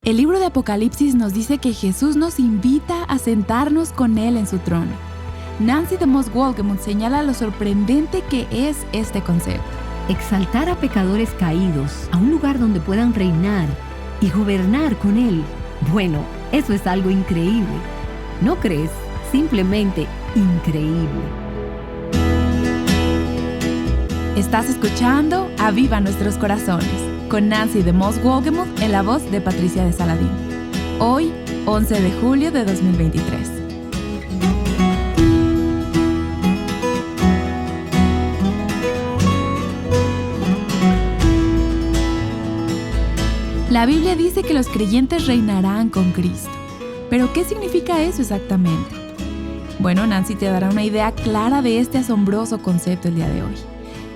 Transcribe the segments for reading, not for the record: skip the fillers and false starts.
El libro de Apocalipsis nos dice que Jesús nos invita a sentarnos con Él en su trono. Nancy DeMoss Wolgemuth señala lo sorprendente que es este concepto. Exaltar a pecadores caídos a un lugar donde puedan reinar y gobernar con Él. Bueno, eso es algo increíble. ¿No crees? Simplemente increíble. Estás escuchando Aviva Nuestros Corazones con Nancy DeMoss Wolgemuth en la voz de Patricia de Saladín. Hoy, 11 de julio de 2023. La Biblia dice que los creyentes reinarán con Cristo. ¿Pero qué significa eso exactamente? Bueno, Nancy te dará una idea clara de este asombroso concepto el día de hoy.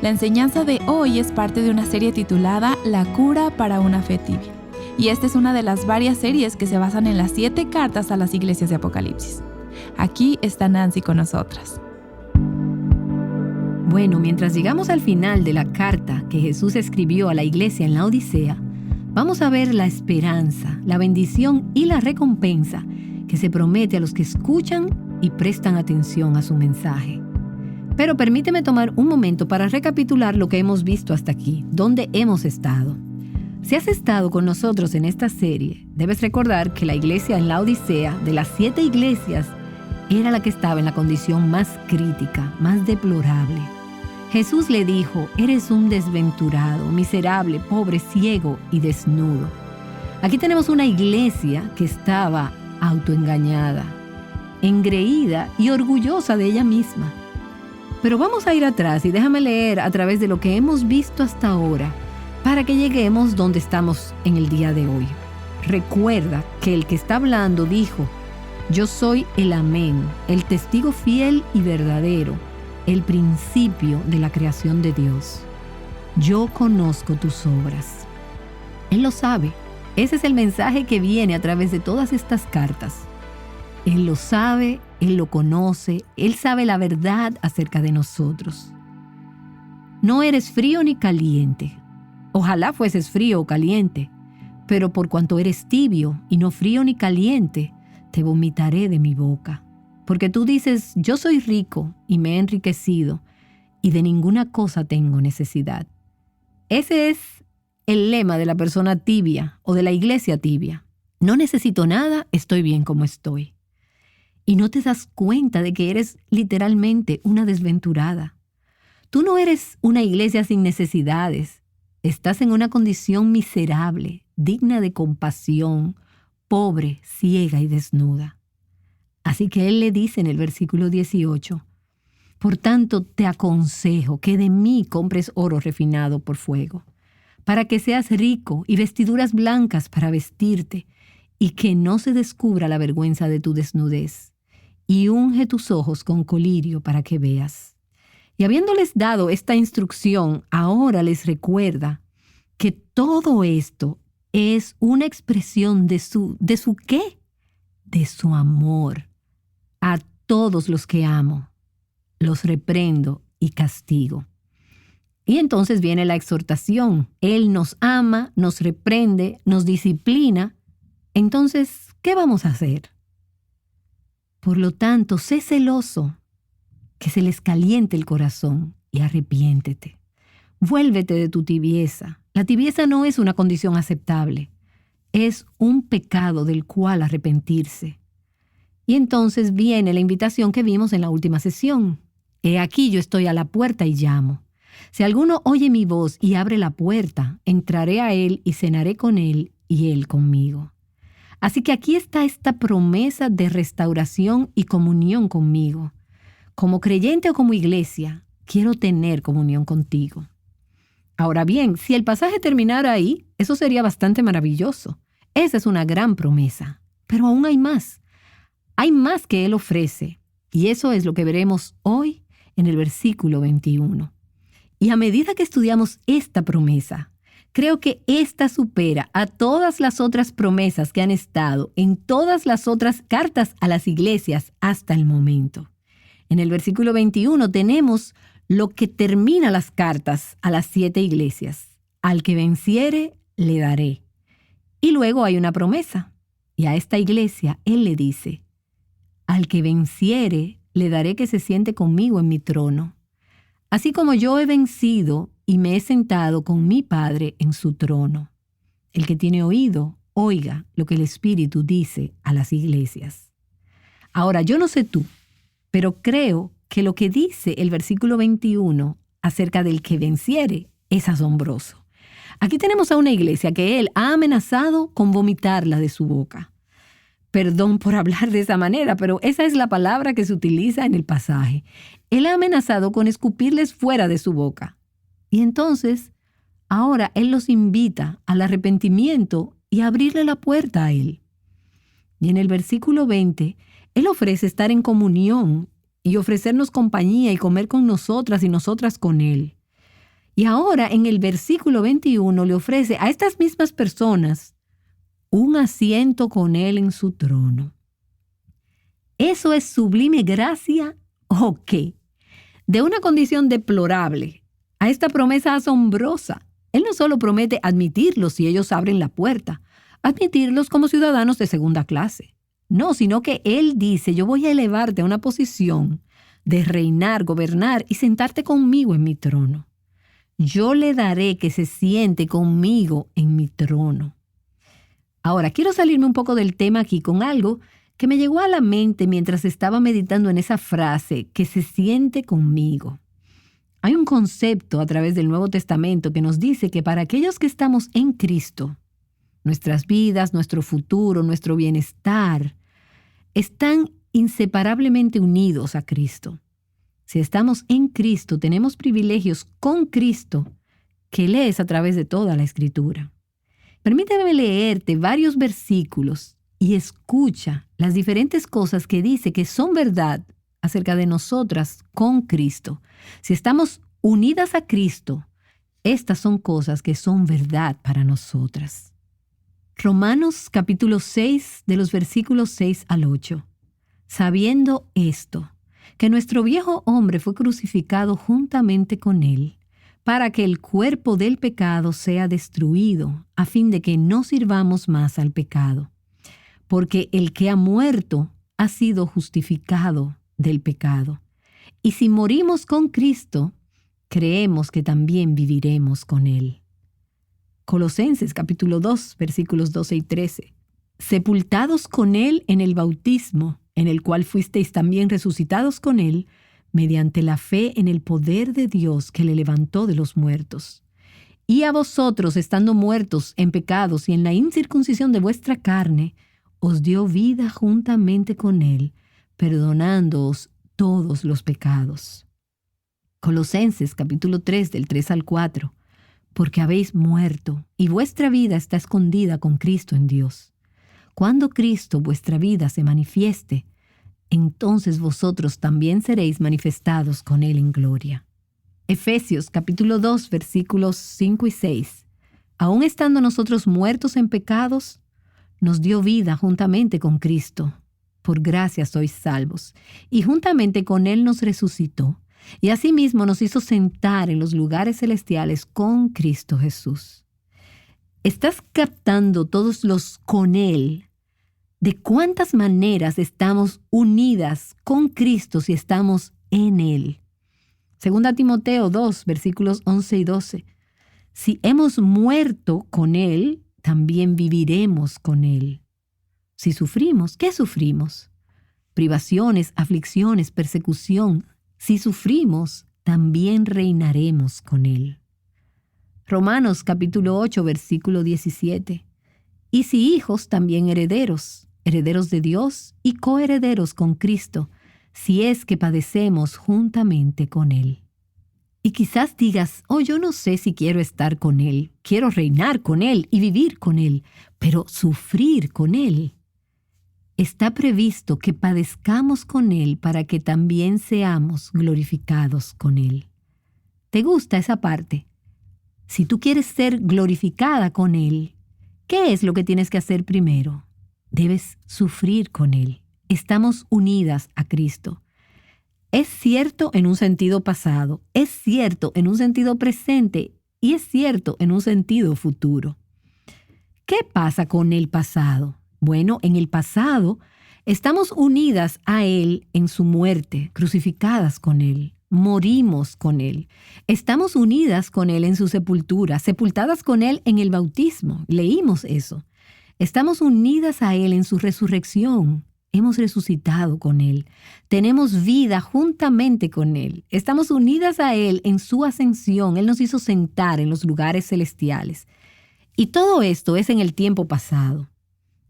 La enseñanza de hoy es parte de una serie titulada La cura para una fe tibia. Y esta es una de las varias series que se basan en las 7 cartas a las iglesias de Apocalipsis. Aquí está Nancy con nosotras. Bueno, mientras llegamos al final de la carta que Jesús escribió a la iglesia en la Odisea, vamos a ver la esperanza, la bendición y la recompensa que se promete a los que escuchan y prestan atención a su mensaje. Pero permíteme tomar un momento para recapitular lo que hemos visto hasta aquí, dónde hemos estado. Si has estado con nosotros en esta serie, debes recordar que la iglesia en la Odisea, de las 7 iglesias, era la que estaba en la condición más crítica, más deplorable. Jesús le dijo: eres un desventurado, miserable, pobre, ciego y desnudo. Aquí tenemos una iglesia que estaba autoengañada, engreída y orgullosa de ella misma. Pero vamos a ir atrás y déjame leer a través de lo que hemos visto hasta ahora para que lleguemos donde estamos en el día de hoy. Recuerda que el que está hablando dijo: yo soy el Amén, el testigo fiel y verdadero, el principio de la creación de Dios. Yo conozco tus obras. Él lo sabe. Ese es el mensaje que viene a través de todas estas cartas. Él lo sabe, Él lo conoce, Él sabe la verdad acerca de nosotros. No eres frío ni caliente. Ojalá fueses frío o caliente, pero por cuanto eres tibio y no frío ni caliente, te vomitaré de mi boca. Porque tú dices: yo soy rico y me he enriquecido, y de ninguna cosa tengo necesidad. Ese es el lema de la persona tibia o de la iglesia tibia. No necesito nada, estoy bien como estoy. Y no te das cuenta de que eres literalmente una desventurada. Tú no eres una iglesia sin necesidades. Estás en una condición miserable, digna de compasión, pobre, ciega y desnuda. Así que Él le dice en el versículo 18: por tanto te aconsejo que de mí compres oro refinado por fuego, para que seas rico, y vestiduras blancas para vestirte, y que no se descubra la vergüenza de tu desnudez. Y unge tus ojos con colirio para que veas. Y habiéndoles dado esta instrucción, ahora les recuerda que todo esto es una expresión de su ¿qué? De su amor. A todos los que amo, los reprendo y castigo. Y entonces viene la exhortación. Él nos ama, nos reprende, nos disciplina. Entonces, ¿qué vamos a hacer? Por lo tanto, sé celoso, que se les caliente el corazón, y arrepiéntete. Vuélvete de tu tibieza. La tibieza no es una condición aceptable. Es un pecado del cual arrepentirse. Y entonces viene la invitación que vimos en la última sesión. He aquí yo estoy a la puerta y llamo. Si alguno oye mi voz y abre la puerta, entraré a él y cenaré con él y él conmigo. Así que aquí está esta promesa de restauración y comunión conmigo. Como creyente o como iglesia, quiero tener comunión contigo. Ahora bien, si el pasaje terminara ahí, eso sería bastante maravilloso. Esa es una gran promesa. Pero aún hay más. Hay más que Él ofrece. Y eso es lo que veremos hoy en el versículo 21. Y a medida que estudiamos esta promesa, creo que esta supera a todas las otras promesas que han estado en todas las otras cartas a las iglesias hasta el momento. En el versículo 21 tenemos lo que termina las cartas a las 7 iglesias. Al que venciere, le daré. Y luego hay una promesa. Y a esta iglesia Él le dice, al que venciere, le daré que se siente conmigo en mi trono, así como yo he vencido y me he sentado con mi Padre en su trono. El que tiene oído, oiga lo que el Espíritu dice a las iglesias. Ahora, yo no sé tú, pero creo que lo que dice el versículo 21 acerca del que venciere es asombroso. Aquí tenemos a una iglesia que Él ha amenazado con vomitarla de su boca. Perdón por hablar de esa manera, pero esa es la palabra que se utiliza en el pasaje. Él ha amenazado con escupirles fuera de su boca. Y entonces, ahora Él los invita al arrepentimiento y a abrirle la puerta a Él. Y en el versículo 20, Él ofrece estar en comunión y ofrecernos compañía y comer con nosotras y nosotras con Él. Y ahora en el versículo 21 le ofrece a estas mismas personas un asiento con Él en su trono. ¿Eso es sublime gracia o qué? De una condición deplorable a esta promesa asombrosa. Él no solo promete admitirlos si ellos abren la puerta, admitirlos como ciudadanos de segunda clase. No, sino que Él dice, yo voy a elevarte a una posición de reinar, gobernar y sentarte conmigo en mi trono. Yo le daré que se siente conmigo en mi trono. Ahora, quiero salirme un poco del tema aquí con algo que me llegó a la mente mientras estaba meditando en esa frase, que se siente conmigo. Hay un concepto a través del Nuevo Testamento que nos dice que para aquellos que estamos en Cristo, nuestras vidas, nuestro futuro, nuestro bienestar, están inseparablemente unidos a Cristo. Si estamos en Cristo, tenemos privilegios con Cristo que lees a través de toda la Escritura. Permíteme leerte varios versículos y escucha las diferentes cosas que dice que son verdad acerca de nosotras con Cristo. Si estamos unidas a Cristo, estas son cosas que son verdad para nosotras. Romanos capítulo 6, de los versículos 6 al 8. Sabiendo esto, que nuestro viejo hombre fue crucificado juntamente con Él, para que el cuerpo del pecado sea destruido, a fin de que no sirvamos más al pecado. Porque el que ha muerto ha sido justificado del pecado. Y si morimos con Cristo, creemos que también viviremos con Él. Colosenses capítulo 2, versículos 12 y 13. Sepultados con Él en el bautismo, en el cual fuisteis también resucitados con Él, mediante la fe en el poder de Dios que le levantó de los muertos. Y a vosotros, estando muertos en pecados y en la incircuncisión de vuestra carne, os dio vida juntamente con Él, perdonándoos todos los pecados. Colosenses capítulo 3, del 3 al 4. Porque habéis muerto, y vuestra vida está escondida con Cristo en Dios. Cuando Cristo, vuestra vida, se manifieste, entonces vosotros también seréis manifestados con Él en gloria. Efesios capítulo 2, versículos 5 y 6. Aun estando nosotros muertos en pecados, nos dio vida juntamente con Cristo. Por gracia sois salvos. Y juntamente con Él nos resucitó. Y asimismo nos hizo sentar en los lugares celestiales con Cristo Jesús. ¿Estás captando todos los con Él? ¿De cuántas maneras estamos unidas con Cristo si estamos en Él? Segunda Timoteo 2, versículos 11 y 12. Si hemos muerto con Él, también viviremos con Él. Si sufrimos, ¿qué sufrimos? Privaciones, aflicciones, persecución. Si sufrimos, también reinaremos con Él. Romanos capítulo 8, versículo 17. Y si hijos, también herederos, herederos de Dios y coherederos con Cristo, si es que padecemos juntamente con Él. Y quizás digas, yo no sé si quiero estar con Él, quiero reinar con Él y vivir con Él, pero sufrir con Él. Está previsto que padezcamos con Él para que también seamos glorificados con Él. ¿Te gusta esa parte? Si tú quieres ser glorificada con Él, ¿qué es lo que tienes que hacer primero? Debes sufrir con Él. Estamos unidas a Cristo. Es cierto en un sentido pasado, es cierto en un sentido presente y es cierto en un sentido futuro. ¿qué pasa con el pasado? Bueno, en el pasado estamos unidas a Él en su muerte, crucificadas con Él. Morimos con Él. Estamos unidas con Él en su sepultura, sepultadas con Él en el bautismo. Leímos eso. Estamos unidas a Él en su resurrección. Hemos resucitado con Él. Tenemos vida juntamente con Él. Estamos unidas a Él en su ascensión. Él nos hizo sentar en los lugares celestiales. Y todo esto es en el tiempo pasado.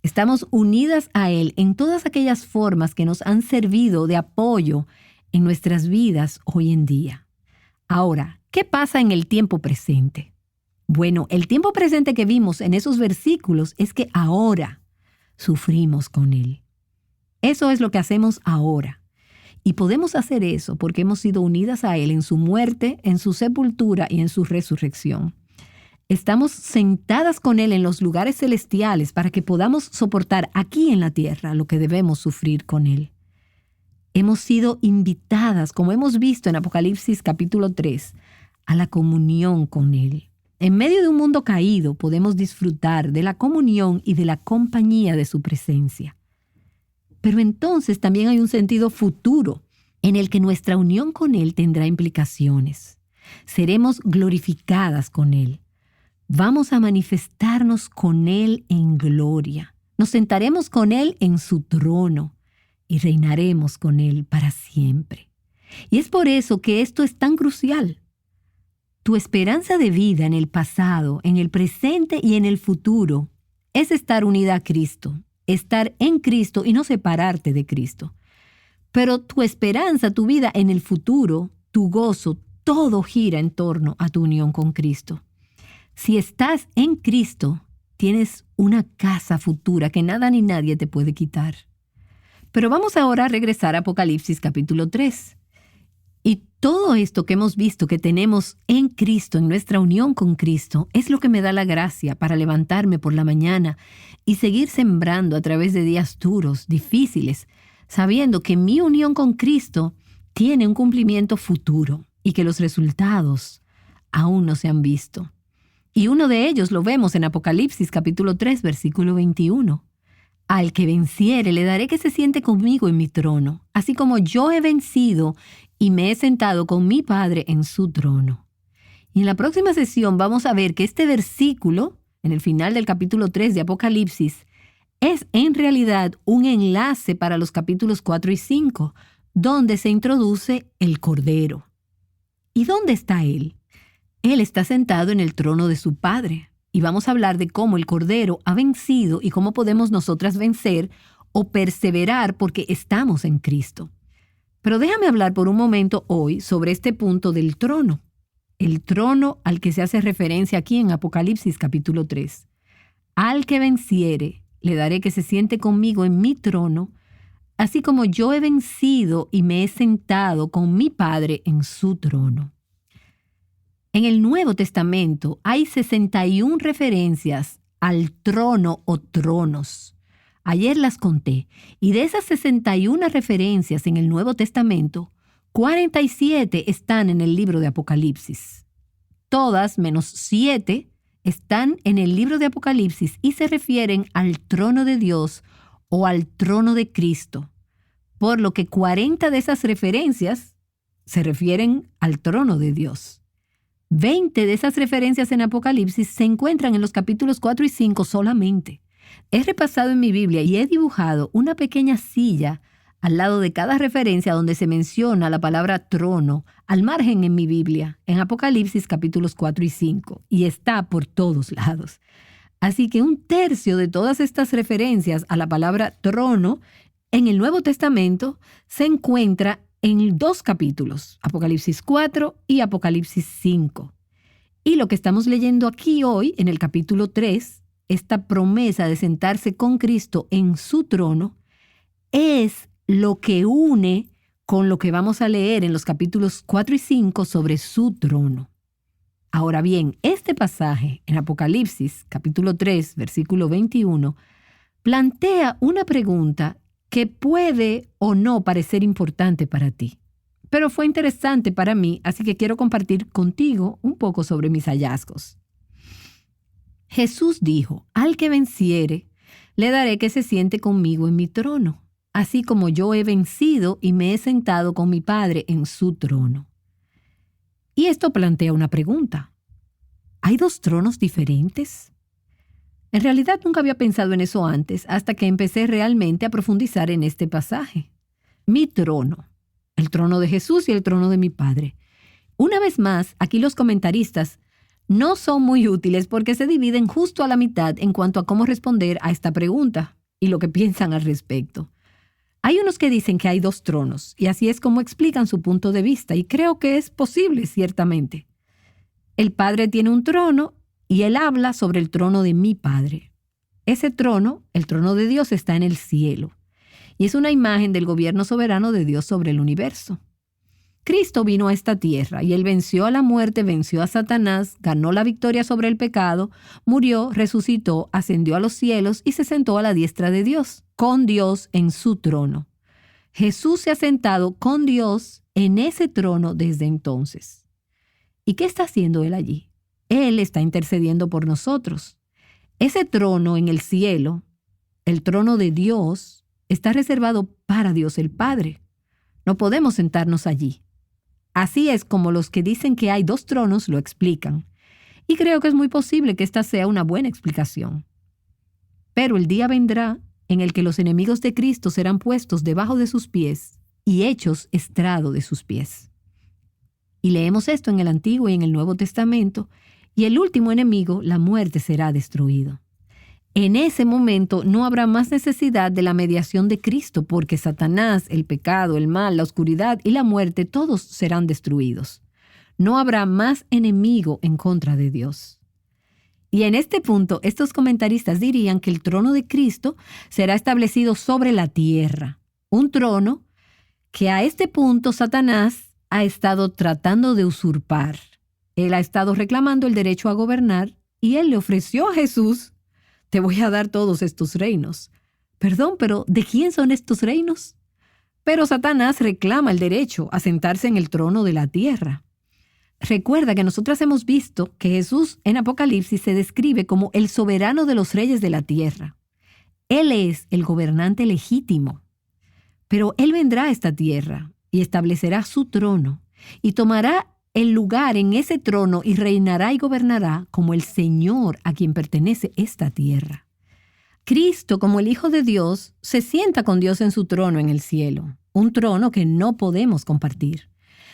Estamos unidas a Él en todas aquellas formas que nos han servido de apoyo en nuestras vidas hoy en día. Ahora, ¿qué pasa en el tiempo presente? Bueno, el tiempo presente que vimos en esos versículos es que ahora sufrimos con Él. Eso es lo que hacemos ahora. Y podemos hacer eso porque hemos sido unidas a Él en su muerte, en su sepultura y en su resurrección. Estamos sentadas con Él en los lugares celestiales para que podamos soportar aquí en la tierra lo que debemos sufrir con Él. Hemos sido invitadas, como hemos visto en Apocalipsis capítulo 3, a la comunión con Él. En medio de un mundo caído podemos disfrutar de la comunión y de la compañía de su presencia. Pero entonces también hay un sentido futuro en el que nuestra unión con Él tendrá implicaciones. Seremos glorificadas con Él. Vamos a manifestarnos con Él en gloria. Nos sentaremos con Él en su trono y reinaremos con Él para siempre. Y es por eso que esto es tan crucial. Tu esperanza de vida en el pasado, en el presente y en el futuro es estar unida a Cristo, estar en Cristo y no separarte de Cristo. Pero tu esperanza, tu vida en el futuro, tu gozo, todo gira en torno a tu unión con Cristo. Si estás en Cristo, tienes una casa futura que nada ni nadie te puede quitar. Pero vamos ahora a regresar a Apocalipsis capítulo 3. Y todo esto que hemos visto que tenemos en Cristo, en nuestra unión con Cristo, es lo que me da la gracia para levantarme por la mañana y seguir sembrando a través de días duros, difíciles, sabiendo que mi unión con Cristo tiene un cumplimiento futuro y que los resultados aún no se han visto. Y uno de ellos lo vemos en Apocalipsis capítulo 3, versículo 21. Al que venciere le daré que se siente conmigo en mi trono, así como yo he vencido y me he sentado con mi Padre en su trono. Y en la próxima sesión vamos a ver que este versículo, en el final del capítulo 3 de Apocalipsis, es en realidad un enlace para los capítulos 4 y 5, donde se introduce el Cordero. ¿Y dónde está Él? Él está sentado en el trono de su Padre. Y vamos a hablar de cómo el Cordero ha vencido y cómo podemos nosotras vencer o perseverar porque estamos en Cristo. Pero déjame hablar por un momento hoy sobre este punto del trono. El trono al que se hace referencia aquí en Apocalipsis capítulo 3. Al que venciere, le daré que se siente conmigo en mi trono, así como yo he vencido y me he sentado con mi Padre en su trono. En el Nuevo Testamento hay 61 referencias al trono o tronos. Ayer las conté, y de esas 61 referencias en el Nuevo Testamento, 47 están en el libro de Apocalipsis. Todas, menos 7, están en el libro de Apocalipsis y se refieren al trono de Dios o al trono de Cristo, por lo que 40 de esas referencias se refieren al trono de Dios. 20 de esas referencias en Apocalipsis se encuentran en los capítulos 4 y 5 solamente. He repasado en mi Biblia y he dibujado una pequeña silla al lado de cada referencia donde se menciona la palabra trono, al margen en mi Biblia, en Apocalipsis capítulos 4 y 5, y está por todos lados. Así que 1/3 de todas estas referencias a la palabra trono en el Nuevo Testamento se encuentra en 2 capítulos, Apocalipsis 4 y Apocalipsis 5. Y lo que estamos leyendo aquí hoy, en el capítulo 3, esta promesa de sentarse con Cristo en su trono, es lo que une con lo que vamos a leer en los capítulos 4 y 5 sobre su trono. Ahora bien, este pasaje en Apocalipsis, capítulo 3, versículo 21, plantea una pregunta que puede o no parecer importante para ti, pero fue interesante para mí, así que quiero compartir contigo un poco sobre mis hallazgos. Jesús dijo, al que venciere, le daré que se siente conmigo en mi trono, así como yo he vencido y me he sentado con mi Padre en su trono. Y esto plantea una pregunta. ¿Hay dos tronos diferentes? En realidad nunca había pensado en eso antes, hasta que empecé realmente a profundizar en este pasaje. Mi trono, el trono de Jesús y el trono de mi Padre. Una vez más, aquí los comentaristas no son muy útiles porque se dividen justo a la mitad en cuanto a cómo responder a esta pregunta y lo que piensan al respecto. Hay unos que dicen que hay dos tronos, y así es como explican su punto de vista, y creo que es posible, ciertamente. El Padre tiene un trono, y Él habla sobre el trono de mi Padre. Ese trono, el trono de Dios, está en el cielo, y es una imagen del gobierno soberano de Dios sobre el universo. Cristo vino a esta tierra, y Él venció a la muerte, venció a Satanás, ganó la victoria sobre el pecado, murió, resucitó, ascendió a los cielos y se sentó a la diestra de Dios, con Dios en su trono. Jesús se ha sentado con Dios en ese trono desde entonces. ¿Y qué está haciendo Él allí? Él está intercediendo por nosotros. Ese trono en el cielo, el trono de Dios, está reservado para Dios el Padre. No podemos sentarnos allí. Así es como los que dicen que hay dos tronos lo explican. Y creo que es muy posible que esta sea una buena explicación. Pero el día vendrá en el que los enemigos de Cristo serán puestos debajo de sus pies y hechos estrado de sus pies. Y leemos esto en el Antiguo y en el Nuevo Testamento, y el último enemigo, la muerte, será destruido. En ese momento no habrá más necesidad de la mediación de Cristo, porque Satanás, el pecado, el mal, la oscuridad y la muerte, todos serán destruidos. No habrá más enemigo en contra de Dios. Y en este punto, estos comentaristas dirían que el trono de Cristo será establecido sobre la tierra. Un trono que a este punto Satanás ha estado tratando de usurpar. Él ha estado reclamando el derecho a gobernar y él le ofreció a Jesús: te voy a dar todos estos reinos. Perdón, pero ¿de quién son estos reinos? Pero Satanás reclama el derecho a sentarse en el trono de la tierra. Recuerda que nosotras hemos visto que Jesús en Apocalipsis se describe como el soberano de los reyes de la tierra. Él es el gobernante legítimo. Pero Él vendrá a esta tierra y establecerá su trono y tomará el lugar en ese trono y reinará y gobernará como el Señor a quien pertenece esta tierra. Cristo, como el Hijo de Dios, se sienta con Dios en su trono en el cielo, un trono que no podemos compartir.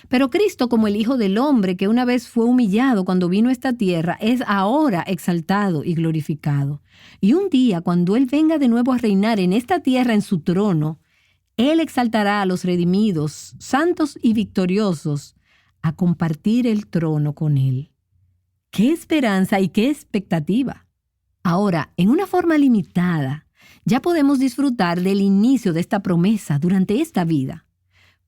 Pero Cristo, como el Hijo del Hombre, que una vez fue humillado cuando vino a esta tierra, es ahora exaltado y glorificado. Y un día, cuando Él venga de nuevo a reinar en esta tierra en su trono, Él exaltará a los redimidos, santos y victoriosos, a compartir el trono con Él. ¡Qué esperanza y qué expectativa! Ahora, en una forma limitada, ya podemos disfrutar del inicio de esta promesa durante esta vida,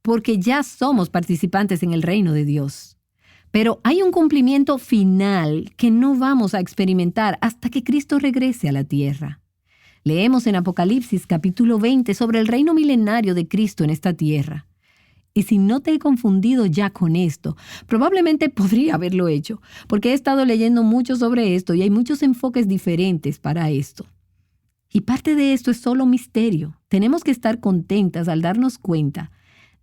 porque ya somos participantes en el reino de Dios. Pero hay un cumplimiento final que no vamos a experimentar hasta que Cristo regrese a la tierra. Leemos en Apocalipsis capítulo 20 sobre el reino milenario de Cristo en esta tierra. Y si no te he confundido ya con esto, probablemente podría haberlo hecho, porque he estado leyendo mucho sobre esto y hay muchos enfoques diferentes para esto. Y parte de esto es solo misterio. Tenemos que estar contentas al darnos cuenta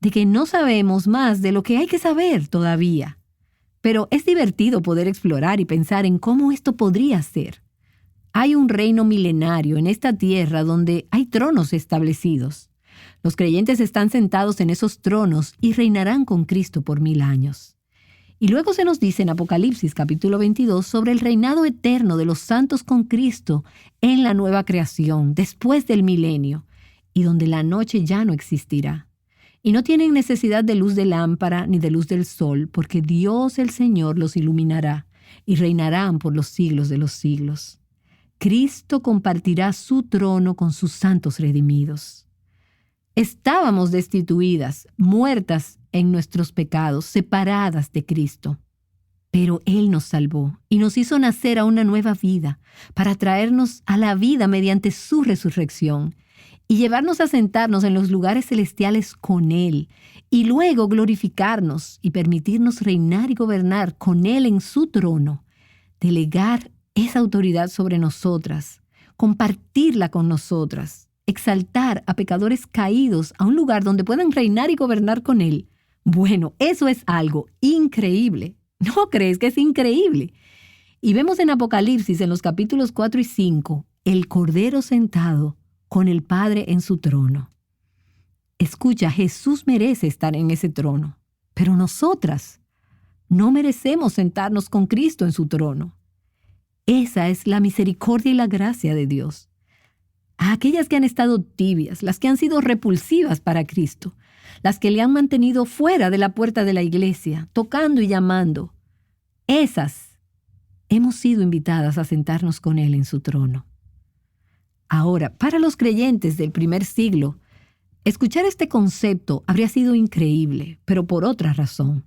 de que no sabemos más de lo que hay que saber todavía. Pero es divertido poder explorar y pensar en cómo esto podría ser. Hay un reino milenario en esta tierra donde hay tronos establecidos. Los creyentes están sentados en esos tronos y reinarán con Cristo por 1000 años. Y luego se nos dice en Apocalipsis capítulo 22 sobre el reinado eterno de los santos con Cristo en la nueva creación, después del milenio, y donde la noche ya no existirá. Y no tienen necesidad de luz de lámpara ni de luz del sol, porque Dios el Señor los iluminará y reinarán por los siglos de los siglos. Cristo compartirá su trono con sus santos redimidos. Estábamos destituidas, muertas en nuestros pecados, separadas de Cristo. Pero Él nos salvó y nos hizo nacer a una nueva vida para traernos a la vida mediante su resurrección y llevarnos a sentarnos en los lugares celestiales con Él y luego glorificarnos y permitirnos reinar y gobernar con Él en su trono, delegar esa autoridad sobre nosotras, compartirla con nosotras, exaltar a pecadores caídos a un lugar donde puedan reinar y gobernar con Él. Bueno, eso es algo increíble. ¿No crees que es increíble? Y vemos en Apocalipsis, en los capítulos 4 y 5, el Cordero sentado con el Padre en su trono. Escucha, Jesús merece estar en ese trono, pero nosotras no merecemos sentarnos con Cristo en su trono. Esa es la misericordia y la gracia de Dios. A aquellas que han estado tibias, las que han sido repulsivas para Cristo, las que le han mantenido fuera de la puerta de la iglesia, tocando y llamando, esas hemos sido invitadas a sentarnos con Él en su trono. Ahora, para los creyentes del primer siglo, escuchar este concepto habría sido increíble, pero por otra razón.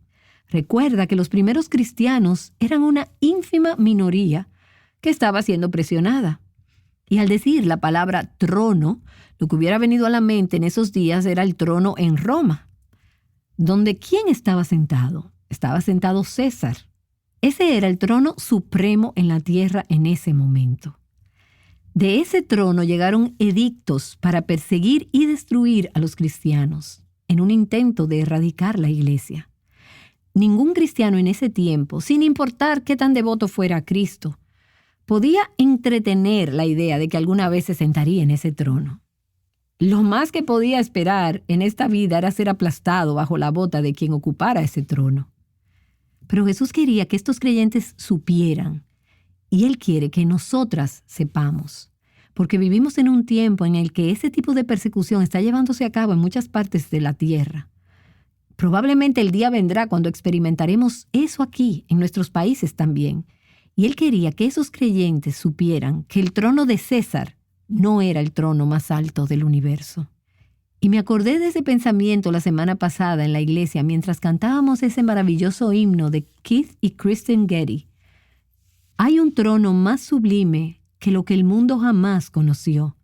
Recuerda que los primeros cristianos eran una ínfima minoría que estaba siendo presionada. Y al decir la palabra trono, lo que hubiera venido a la mente en esos días era el trono en Roma, donde ¿quién estaba sentado? Estaba sentado César. Ese era el trono supremo en la tierra en ese momento. De ese trono llegaron edictos para perseguir y destruir a los cristianos, en un intento de erradicar la iglesia. Ningún cristiano en ese tiempo, sin importar qué tan devoto fuera a Cristo, podía entretener la idea de que alguna vez se sentaría en ese trono. Lo más que podía esperar en esta vida era ser aplastado bajo la bota de quien ocupara ese trono. Pero Jesús quería que estos creyentes supieran, y Él quiere que nosotras sepamos, porque vivimos en un tiempo en el que ese tipo de persecución está llevándose a cabo en muchas partes de la tierra. Probablemente el día vendrá cuando experimentaremos eso aquí, en nuestros países también. Y Él quería que esos creyentes supieran que el trono de César no era el trono más alto del universo. Y me acordé de ese pensamiento la semana pasada en la iglesia mientras cantábamos ese maravilloso himno de Keith y Kristen Getty. Hay un trono más sublime que lo que el mundo jamás conoció,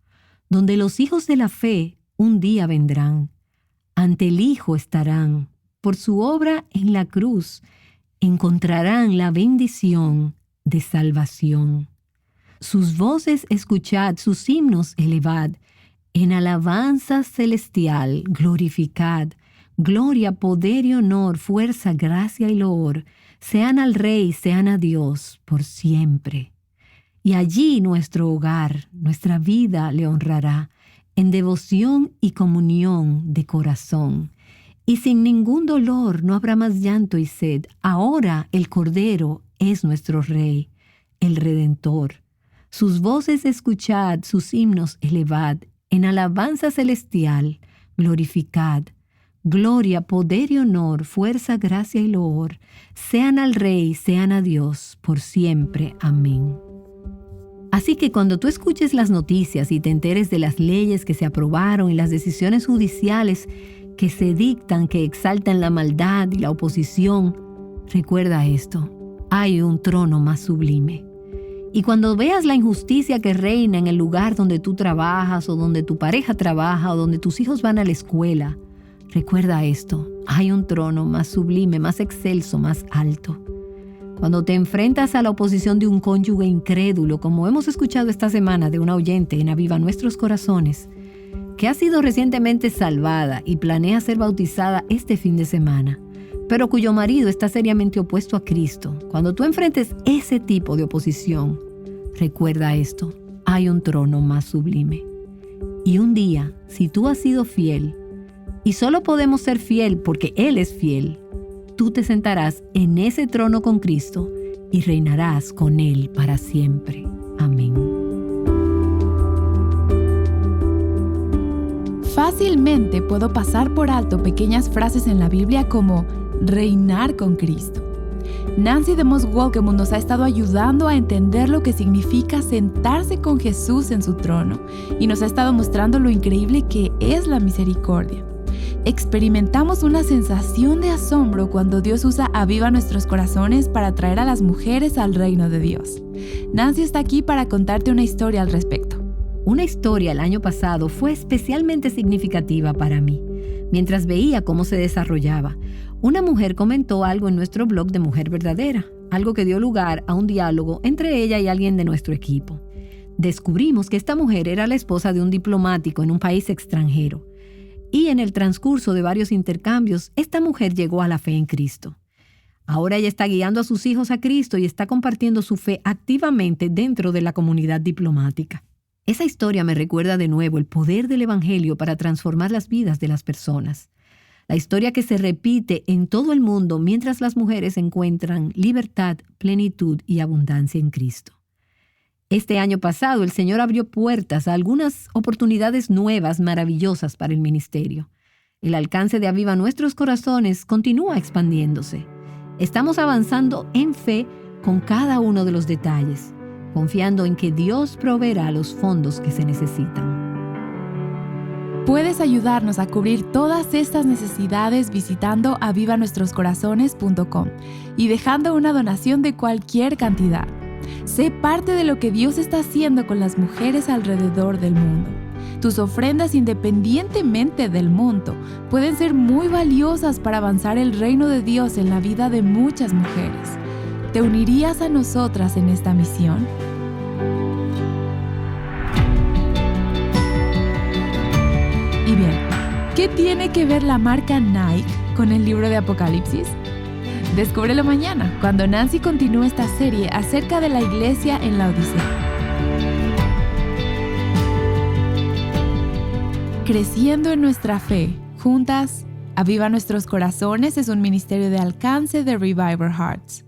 donde los hijos de la fe un día vendrán. Ante el Hijo estarán, por su obra en la cruz, encontrarán la bendición de salvación. Sus voces escuchad, sus himnos elevad, en alabanza celestial glorificad. Gloria, poder y honor, fuerza, gracia y loor, sean al Rey, sean a Dios, por siempre. Y allí nuestro hogar, nuestra vida le honrará, en devoción y comunión de corazón. Y sin ningún dolor no habrá más llanto y sed. Ahora el Cordero es nuestro Rey, el Redentor. Sus voces escuchad, sus himnos elevad, en alabanza celestial glorificad. Gloria, poder y honor, fuerza, gracia y loor, sean al Rey, sean a Dios, por siempre. Amén. Así que cuando tú escuches las noticias y te enteres de las leyes que se aprobaron y las decisiones judiciales que se dictan, que exaltan la maldad y la oposición, recuerda esto: hay un trono más sublime. Y cuando veas la injusticia que reina en el lugar donde tú trabajas o donde tu pareja trabaja o donde tus hijos van a la escuela, recuerda esto: hay un trono más sublime, más excelso, más alto. Cuando te enfrentas a la oposición de un cónyuge incrédulo, como hemos escuchado esta semana de una oyente en Aviva Nuestros Corazones, que ha sido recientemente salvada y planea ser bautizada este fin de semana, pero cuyo marido está seriamente opuesto a Cristo, cuando tú enfrentes ese tipo de oposición, recuerda esto: hay un trono más sublime. Y un día, si tú has sido fiel, y solo podemos ser fiel porque Él es fiel, tú te sentarás en ese trono con Cristo y reinarás con Él para siempre. Amén. Fácilmente puedo pasar por alto pequeñas frases en la Biblia como reinar con Cristo. Nancy de Moss Wolgemuth nos ha estado ayudando a entender lo que significa sentarse con Jesús en su trono y nos ha estado mostrando lo increíble que es la misericordia. Experimentamos una sensación de asombro cuando Dios usa Aviva Nuestros Corazones para traer a las mujeres al reino de Dios. Nancy está aquí para contarte una historia al respecto. Una historia el año pasado fue especialmente significativa para mí. Mientras veía cómo se desarrollaba, una mujer comentó algo en nuestro blog de Mujer Verdadera. algo que dio lugar a un diálogo entre ella y alguien de nuestro equipo. Descubrimos que esta mujer era la esposa de un diplomático en un país extranjero. Y en el transcurso de varios intercambios, esta mujer llegó a la fe en Cristo. Ahora ella está guiando a sus hijos a Cristo y está compartiendo su fe activamente dentro de la comunidad diplomática. Esa historia me recuerda de nuevo el poder del Evangelio para transformar las vidas de las personas. La historia que se repite en todo el mundo mientras las mujeres encuentran libertad, plenitud y abundancia en Cristo. Este año pasado, el Señor abrió puertas a algunas oportunidades nuevas, maravillosas para el ministerio. El alcance de Aviva Nuestros Corazones continúa expandiéndose. Estamos avanzando en fe con cada uno de los detalles, confiando en que Dios proveerá los fondos que se necesitan. Puedes ayudarnos a cubrir todas estas necesidades visitando avivanuestroscorazones.com y dejando una donación de cualquier cantidad. Sé parte de lo que Dios está haciendo con las mujeres alrededor del mundo. Tus ofrendas, independientemente del monto, pueden ser muy valiosas para avanzar el reino de Dios en la vida de muchas mujeres. ¿Te unirías a nosotras en esta misión? Y bien, ¿qué tiene que ver la marca Nike con el libro de Apocalipsis? Descúbrelo mañana, cuando Nancy continúe esta serie acerca de la iglesia en la Odisea. Creciendo en nuestra fe, juntas, Aviva Nuestros Corazones es un ministerio de alcance de Revival Hearts.